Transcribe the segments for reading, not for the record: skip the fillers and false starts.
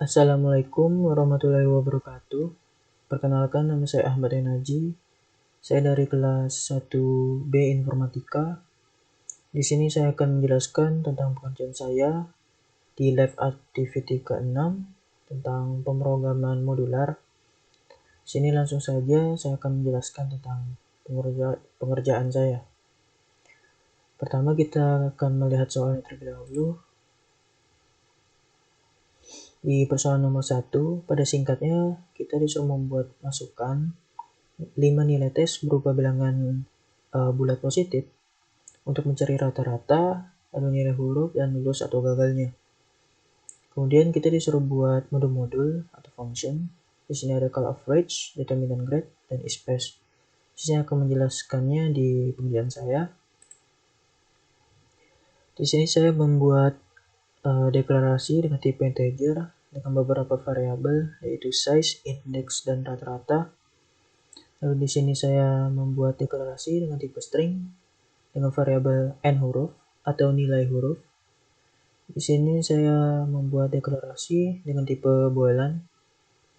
Assalamualaikum warahmatullahi wabarakatuh. Perkenalkan, nama saya Ahmad Enaji. Saya dari kelas 1B Informatika. Di sini saya akan menjelaskan tentang pekerjaan saya di Lab Activity ke-6 tentang pemrograman modular. Di sini langsung saja saya akan menjelaskan tentang pengerjaan saya. Pertama kita akan melihat soalnya terlebih dahulu. Di persoalan nomor 1, pada singkatnya kita disuruh membuat masukan 5 nilai tes berupa bilangan bulat positif untuk mencari rata-rata, lalu nilai huruf, dan lulus atau gagalnya. Kemudian kita disuruh buat modul-modul atau function. Di sini ada call average, determinant grade, dan space. Saya akan menjelaskannya di pengerjaan saya. Di sini saya membuat deklarasi dengan tipe integer dengan beberapa variabel yaitu size, index, dan rata-rata. Lalu di sini saya membuat deklarasi dengan tipe string dengan variabel n huruf atau nilai huruf. Di sini saya membuat deklarasi dengan tipe boolean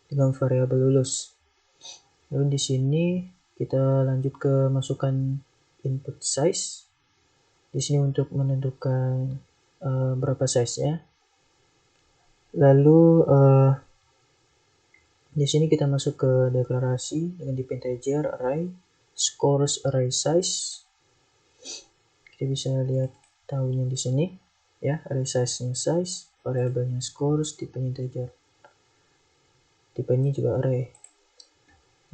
dengan variabel lulus. Lalu di sini kita lanjut ke masukkan input size. Di sini untuk menentukan berapa size-nya. Lalu di sini kita masuk ke deklarasi dengan tipe integer array scores array size. Kita bisa lihat tahunya di sini ya, array size-nya size, variabelnya scores, tipenya integer. Tipe ini juga array.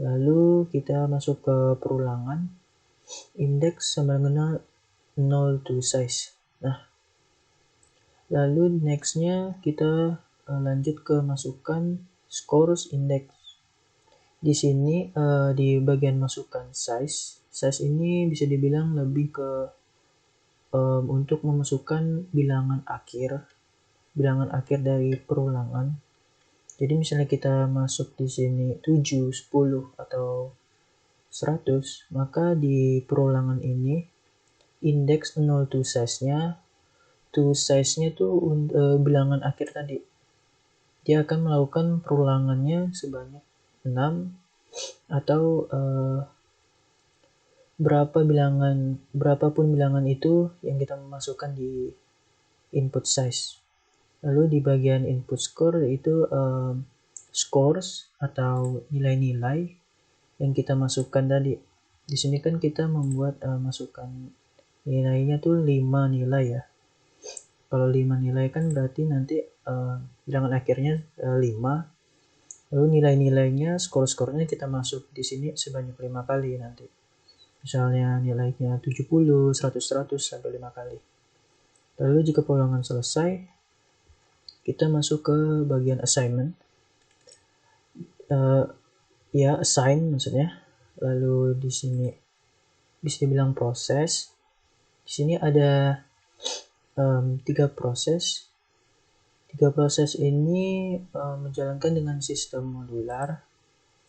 Lalu kita masuk ke perulangan index sama dengan 0 to size. Nah, lalu next-nya kita lanjut ke masukkan scores index. Di sini di bagian masukkan size ini bisa dibilang lebih ke untuk memasukkan bilangan akhir dari perulangan. Jadi misalnya kita masuk di sini 7, 10 atau 100, maka di perulangan ini indeks 0 to size-nya tuh bilangan akhir tadi. Dia akan melakukan perulangannya sebanyak 6 atau berapapun bilangan itu yang kita masukkan di input size. Lalu di bagian input score yaitu scores atau nilai-nilai yang kita masukkan tadi. Di sini kan kita membuat masukkan nilainya tuh 5 nilai ya. Kalau 5 nilai kan berarti nanti bilangan akhirnya 5. Lalu nilai-nilainya, skor-skornya kita masuk di sini sebanyak 5 kali nanti. Misalnya nilainya 70, 100, 100 sampai 5 kali. Lalu jika perulangan selesai, kita masuk ke bagian assignment. Assign maksudnya. Lalu di sini bisa dibilang proses. Di sini ada 3 proses. 3 proses ini menjalankan dengan sistem modular.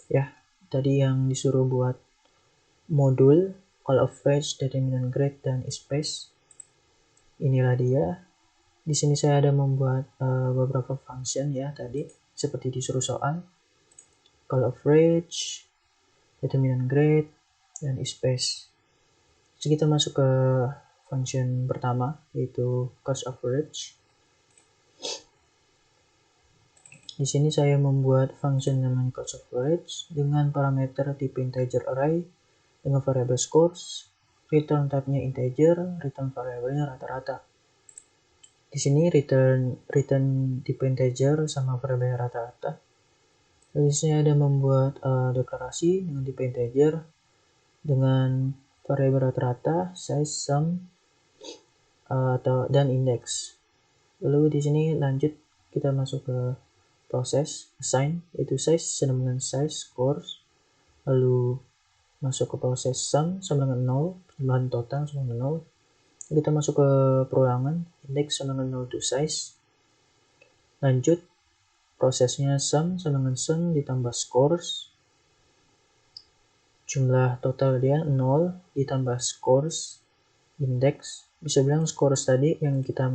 Ya, tadi yang disuruh buat modul, call average, determinant grade, dan space. Inilah dia. Di sini saya ada membuat beberapa function ya tadi, seperti disuruh soal. Call average, determinant grade, dan space. Jadi kita masuk ke function pertama, yaitu cost average. Di sini saya membuat function namanya cost average dengan parameter tipe integer array dengan variable scores, return type-nya integer, return variabelnya rata-rata. Di sini return tipe integer sama variabelnya rata-rata. Lalu di sini ada membuat deklarasi dengan tipe integer dengan variabel rata-rata, size, sum, dan index. Lalu di sini lanjut kita masuk ke proses assign, yaitu size sama dengan size, scores. Lalu masuk ke proses sum sama dengan 0, perjumlahan total sama dengan 0. Kita masuk ke perulangan, index sama dengan 0 to size. Lanjut, prosesnya sum sama dengan sum ditambah scores. Jumlah total dia 0 ditambah scores, index. Bisa bilang scores tadi yang kita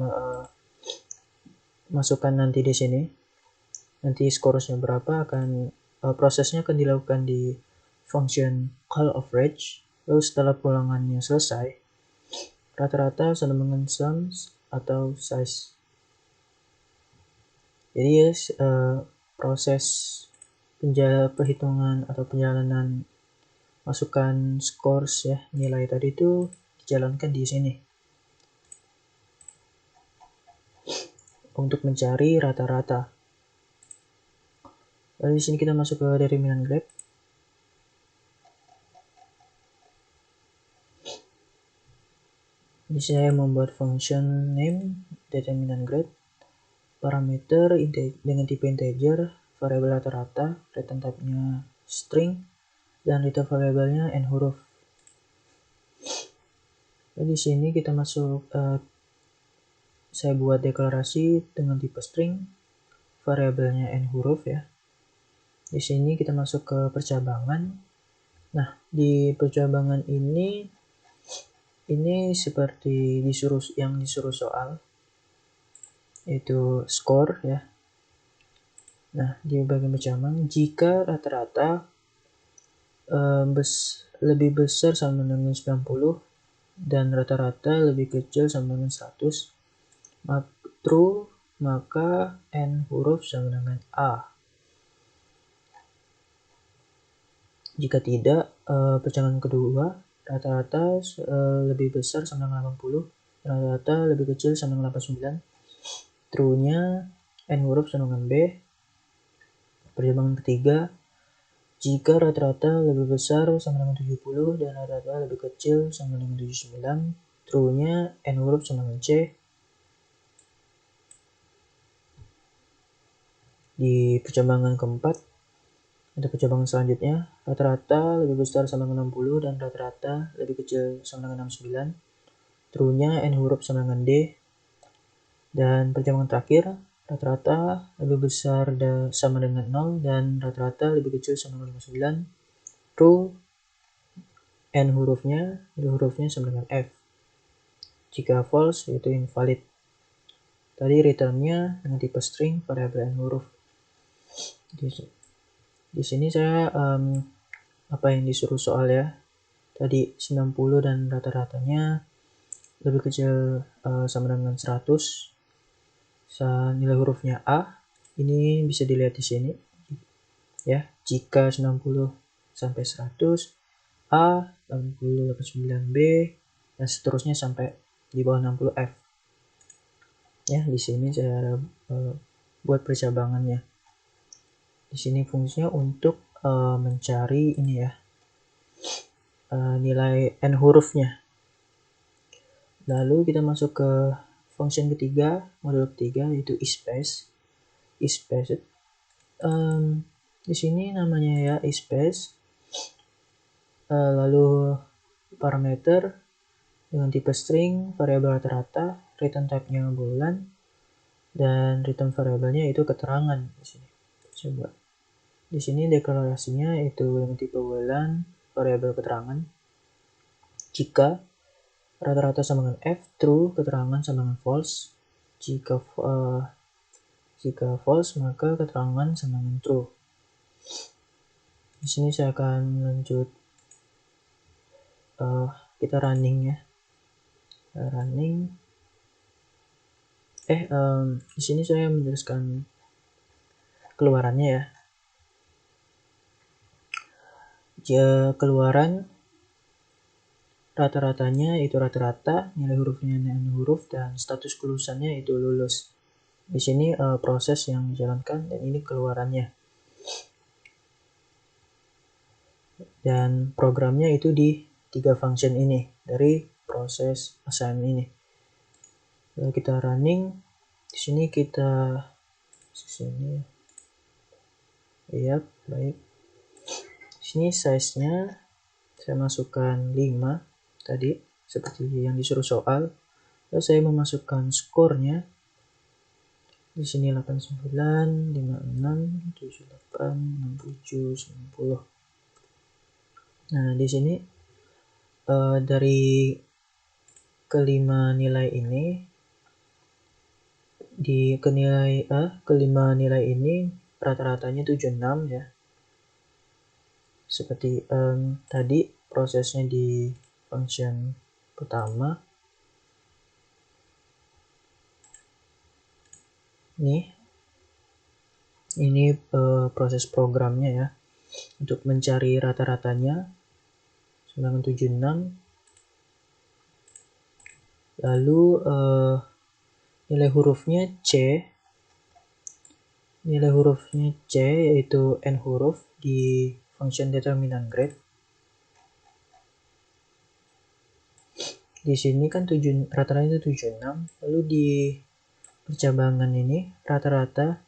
masukkan nanti di sini. nanti scoresnya berapa prosesnya akan dilakukan di function call of range. Lalu setelah pulangannya selesai, rata-rata sama dengan sums atau size. Jadi proses perhitungan atau penjalanan masukkan scores ya, nilai tadi itu dijalankan di sini untuk mencari rata-rata. Lalu di sini kita masuk ke determinant grade. Di sini saya membuat function name determinant grade, parameter dengan tipe integer, variabel rata-rata, return type-nya string, dan return variabelnya n huruf. Lalu di sini kita masuk, saya buat deklarasi dengan tipe string, variabelnya n huruf ya. Di sini kita masuk ke percabangan. Nah, di percabangan ini seperti yang disuruh soal, yaitu score ya. Nah, di bagian percabangan, jika rata-rata lebih besar sama dengan 90 dan rata-rata lebih kecil sama dengan 100, true, maka n huruf sama dengan a. Jika tidak, percabangan kedua, rata-rata lebih besar sama dengan 80, rata-rata lebih kecil sama dengan 89, true-nya n huruf sama dengan b. Percabangan ketiga, jika rata-rata lebih besar sama dengan 70 dan rata-rata lebih kecil sama dengan 79, true-nya n huruf sama dengan c. Di percabangan keempat, ada percabangan selanjutnya, rata-rata lebih besar sama dengan 60 dan rata-rata lebih kecil sama dengan 69, true-nya n huruf sama dengan d. Dan percabangan terakhir, rata-rata lebih besar sama dengan 0 dan rata-rata lebih kecil sama dengan 59, true, n hurufnya sama dengan f. Jika false, yaitu invalid. Tadi return-nya dengan tipe string, variabel n huruf. Di sini saya apa yang disuruh soal ya. Tadi 90 dan rata-ratanya lebih kecil sama dengan 100. Nilai hurufnya A. Ini bisa dilihat di sini. Ya, jika 90 sampai 100, A, 80, 89B, dan seterusnya sampai di bawah 60F. Ya, di sini saya buat percabangannya. Di sini fungsinya untuk mencari ini ya, nilai n hurufnya. Lalu kita masuk ke function ketiga, modul ketiga, yaitu ispace. Ispace. Di sini namanya ya ispace. Lalu parameter dengan tipe string, variabel rata-rata, return type-nya boolean, dan return variabelnya itu keterangan di sini. Coba. Di sini deklarasinya itu dengan tipe boolean, variabel keterangan. Jika rata-rata sama dengan f, true, keterangan sama dengan false. Jika false, maka keterangan sama dengan true. Di sini saya akan lanjut, kita running ya. Running. Di sini saya menjelaskan keluarannya ya. Keluaran rata-ratanya itu rata-rata, nilai hurufnya n huruf, dan status kelulusannya itu lulus. Di sini proses yang dijalankan dan ini keluarannya. Dan programnya itu di 3 function ini dari proses assignment ini. Lalu kita running. Di sini kita ya, baik. Di sini size-nya saya masukkan 5 tadi seperti yang disuruh soal. Lalu saya memasukkan skornya. Di sini 89, 56, 78, 67, 90. Nah, di sini dari kelima nilai ini kelima nilai ini rata-ratanya 76 ya. Seperti tadi prosesnya di function pertama. Ini proses programnya ya. Untuk mencari rata-ratanya 976. Lalu nilai hurufnya C. Nilai hurufnya C yaitu n huruf di function determinant grade. Di sini kan rata-rata itu 76. Lalu di percabangan ini rata-rata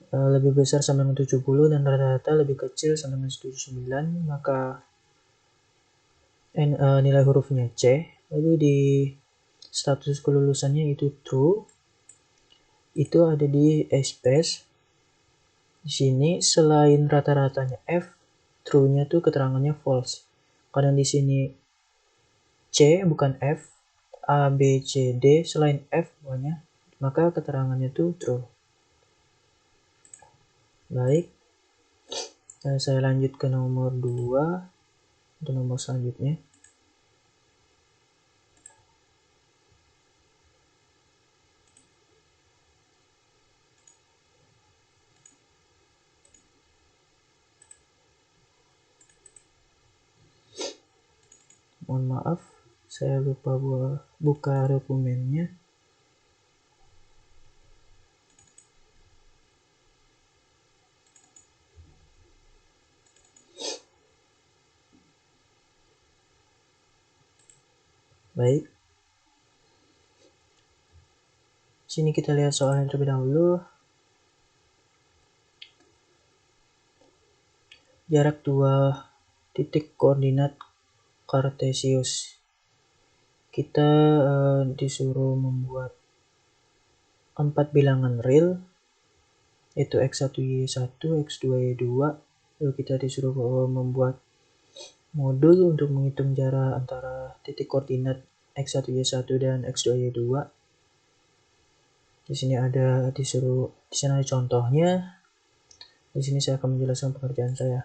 lebih besar sama dengan 70 dan rata-rata lebih kecil sama dengan 79, maka nilai hurufnya C. Lalu di status kelulusannya itu true. Itu ada di space. Di sini selain rata-ratanya F, true-nya tuh keterangannya false. Karena di sini C bukan F, A, B, C, D selain F pokoknya, maka keterangannya tuh true. Baik, saya lanjut ke nomor 2 untuk nomor selanjutnya. Mohon maaf, saya lupa buka dokumennya. Baik. Sini kita lihat soalnya terlebih dahulu. Jarak 2 titik koordinat Kartesius. Kita disuruh membuat 4 bilangan real, yaitu x1, y1, x2, y2. Lalu kita disuruh membuat modul untuk menghitung jarak antara titik koordinat x1, y1 dan x2, y2. Di sini ada contohnya. Di sini saya akan menjelaskan pekerjaan saya.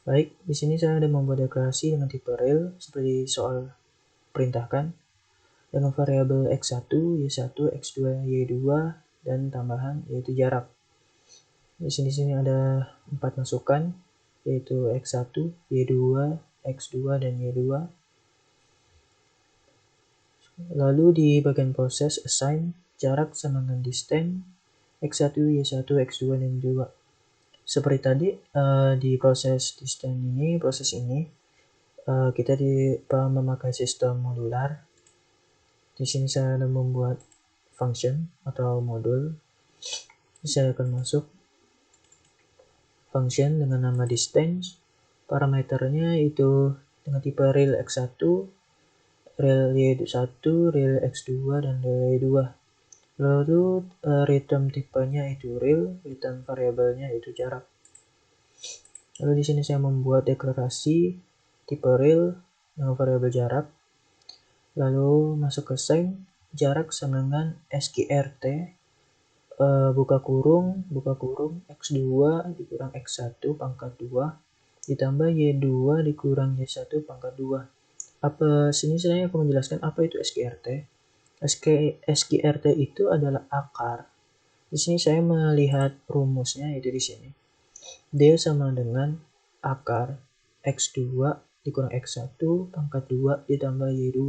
Baik, di sini saya ada membuat deklarasi dengan tipe real seperti soal perintahkan dengan variabel x1, y1, x2, y2 dan tambahan yaitu jarak. Di sini ada 4 masukan yaitu x1, y2, x2 dan y2. Lalu di bagian proses assign jarak sama dengan distance x1, y1, x2 dan y2. Seperti tadi di proses ini kita memakai sistem modular. Di sini saya akan membuat function atau modul. Saya akan masuk function dengan nama distance. Parameternya itu dengan tipe real x1, real y1, real x2 dan real y2. Lalu return tipenya itu real, return variabelnya itu jarak. Lalu di sini saya membuat deklarasi tipe real dengan variabel jarak. Lalu masuk ke sign jarak sama dengan sqrt buka kurung x2 dikurang x1 pangkat 2 ditambah y2 dikurang y1 pangkat 2. Sini saya akan menjelaskan apa itu sqrt. sqrt itu adalah akar. Di sini saya melihat rumusnya itu di sini. D sama dengan akar x2 dikurang x1 pangkat 2 ditambah y2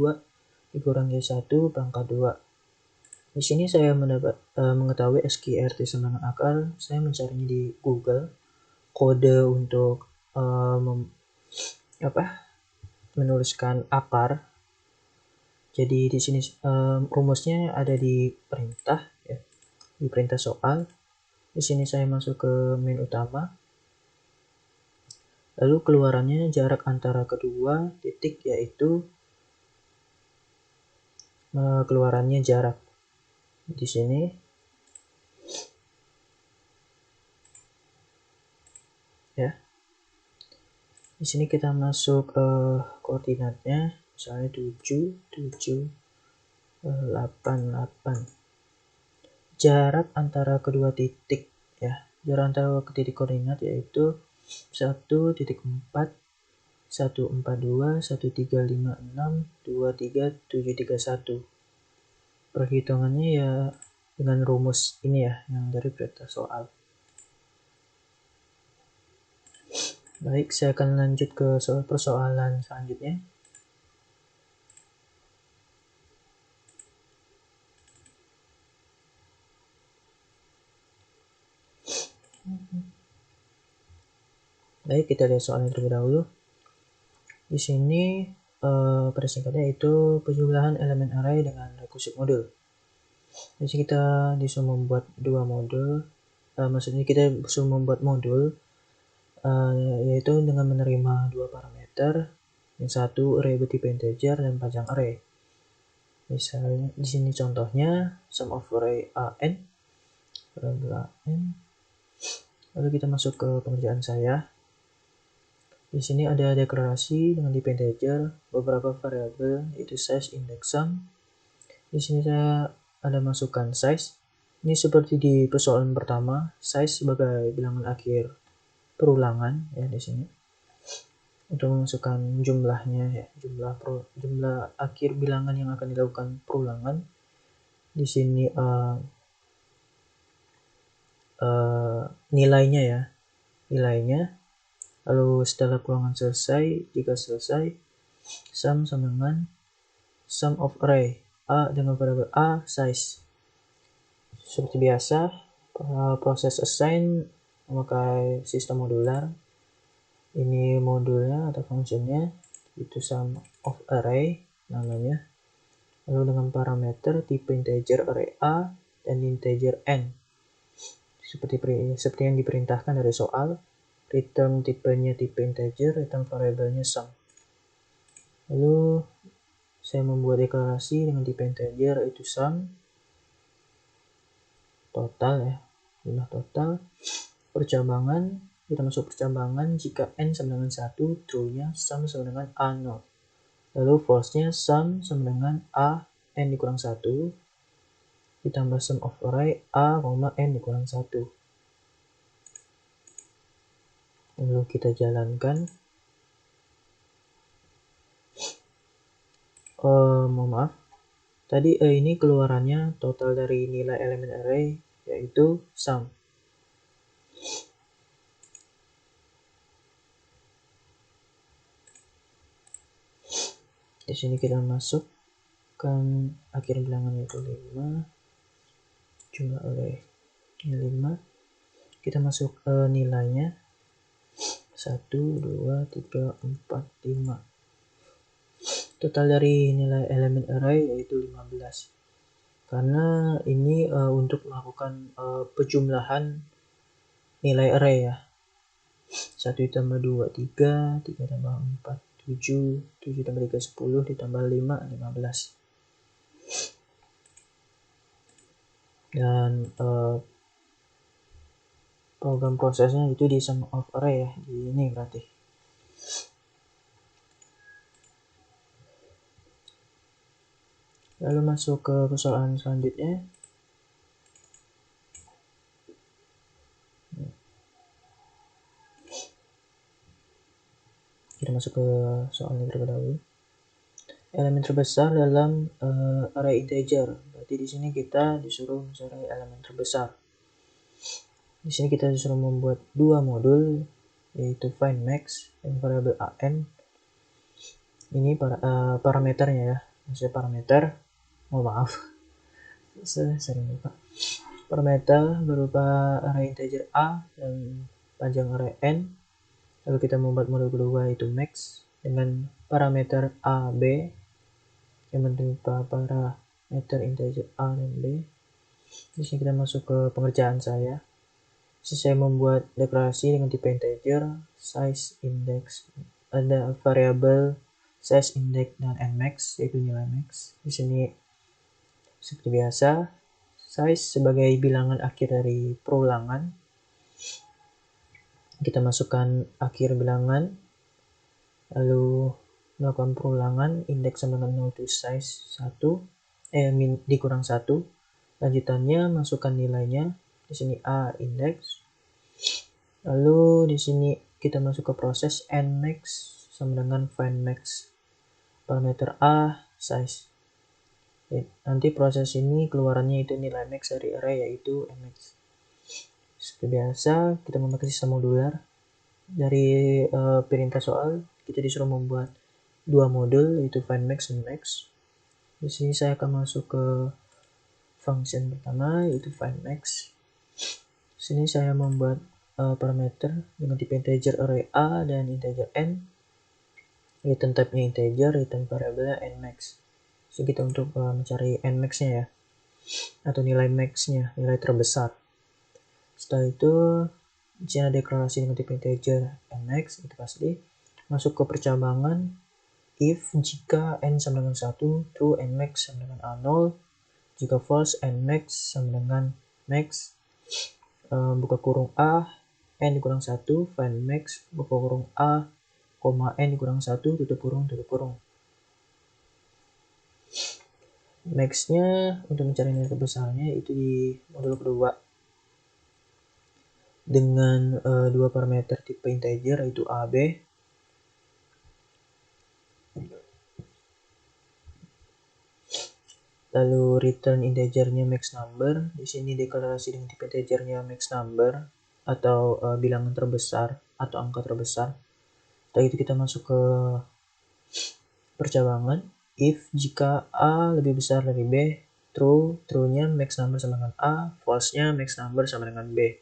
dikurang y1 pangkat 2. Di sini saya mengetahui sqrt sama dengan akar. Saya mencarinya di Google. Kode untuk menuliskan akar. Jadi di sini rumusnya ada di perintah ya. Di perintah soal. Di sini saya masuk ke menu utama. Lalu keluarannya jarak antara kedua titik yaitu keluarannya jarak. Di sini ya. Di sini kita masuk koordinatnya, misalnya 7, 8. Jarak antara kedua titik ya. Jarak antara titik koordinat yaitu 1.4 142 1356 23731. Perhitungannya ya dengan rumus ini ya, yang dari perintah soal. Baik, saya akan lanjut ke persoalan selanjutnya. Baik, kita lihat soalnya terlebih dahulu. Di sini pada singkatnya itu penjumlahan elemen array dengan rekursi modul. Jadi kita disuruh membuat dua modul, maksudnya kita disuruh membuat modul yaitu dengan menerima dua parameter, yang satu array bertipe integer dan panjang array. Misalnya di sini contohnya sum of array an, lalu kita masuk ke pengerjaan saya. Di sini ada deklarasi dengan type integer, beberapa variabel yaitu size, index, sum. Di sini saya ada masukkan size. Ini seperti di persoalan pertama, size sebagai bilangan akhir perulangan ya di sini. Untuk memasukkan jumlahnya ya, jumlah akhir bilangan yang akan dilakukan perulangan. Di sini nilainya ya, nilainya. Lalu setelah perulangan selesai, jika selesai, sum sama dengan sum of array a dengan variabel a size. Seperti biasa, proses assign memakai sistem modular. Ini modulnya atau fungsinya itu sum of array namanya. Lalu dengan parameter tipe integer array a dan integer n. Seperti yang diperintahkan dari soal. Return tipenya tipe integer, return variabelnya sum. Lalu saya membuat deklarasi dengan tipe integer itu sum total ya, jumlah total. Percambangan, kita masuk percambangan jika n sama dengan 1, true-nya sum sama dengan a0. Lalu false-nya sum sama dengan a n dikurang 1 ditambah sum of array a, n dikurang 1. Lalu kita jalankan. Mohon maaf. Tadi ini keluarannya total dari nilai elemen array yaitu sum. Di sini kita masukkan akhir bilangan yaitu 5. Jumlah array 5. Kita masuk nilainya 1, 2, 3, 4, 5. Total dari nilai elemen array yaitu 15. Karena ini untuk melakukan penjumlahan nilai array ya. 1 ditambah 2, 3, 3 tambah 4, 7, 7 tambah 3, 10, ditambah 5, 15. Dan program prosesnya itu di sum of array ya, di ini berarti. Lalu masuk ke persoalan selanjutnya. Kita masuk ke soalnya terlebih dahulu. Elemen terbesar dalam array integer. Berarti di sini kita disuruh mencari elemen terbesar. Di sini kita disuruh membuat dua modul yaitu find max dan variabel an. Ini parameternya ya. Maksudnya parameter. Maaf. Saya sering lupa. Parameter berupa array integer a dan panjang array n. Lalu kita membuat modul kedua yaitu max dengan parameter a, b yang berupa parameter integer a dan b. Di sini kita masuk ke pengerjaan saya. Saya membuat deklarasi dengan tipe integer, size, index, ada variabel size, index, dan nmax, yaitu nilai max. Di sini seperti biasa, size sebagai bilangan akhir dari perulangan. Kita masukkan akhir bilangan, lalu melakukan perulangan, index sama dengan 0 to size 1, dikurang 1. Lanjutannya masukkan nilainya, Di sini A index. Lalu di sini kita masuk ke proses nmax sama dengan findMax. Parameter A size. Nanti proses ini keluarannya itu nilai max dari array yaitu nmax. Seperti biasa kita memakai sistem modular. Dari perintah soal kita disuruh membuat dua modul yaitu findMax dan max. Di sini saya akan masuk ke function pertama yaitu findMax. Di sini saya membuat parameter dengan tipe integer array A dan integer n. Return type-nya integer, return variable nmax. Jadi kita untuk mencari nmax-nya ya, atau nilai max-nya, nilai terbesar. Setelah itu di sini ada deklarasi dengan tipe integer nmax, itu pasti. Masuk ke percabangan if jika n sama dengan 1, true nmax sama dengan A0, jika false nmax sama dengan max. Buka kurung A, n dikurang 1, find max, buka kurung A, n dikurang 1, tutup kurung, tutup kurung. Max-nya untuk mencari nilai terbesarnya itu di modul kedua dengan dua parameter tipe integer yaitu A, B. Lalu return integernya max number. Di sini deklarasi dengan tipe integernya max number atau bilangan terbesar atau angka terbesar. Setelah itu kita masuk ke percabangan if jika A lebih besar dari B, true-nya max number sama dengan A, false-nya max number sama dengan B.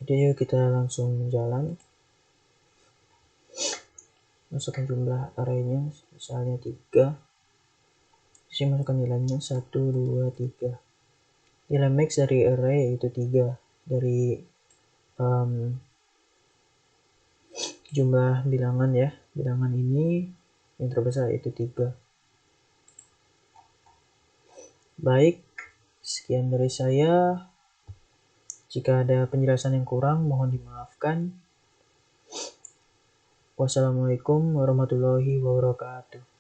Jadi kita langsung jalan. Masukkan jumlah array-nya, misalnya 3. Di sini masukkan nilainya 1, 2, 3. Nilai max dari array yaitu 3. Dari jumlah bilangan ya, bilangan ini yang terbesar yaitu 3. Baik, sekian dari saya. Jika ada penjelasan yang kurang, mohon dimaafkan. Wassalamualaikum warahmatullahi wabarakatuh.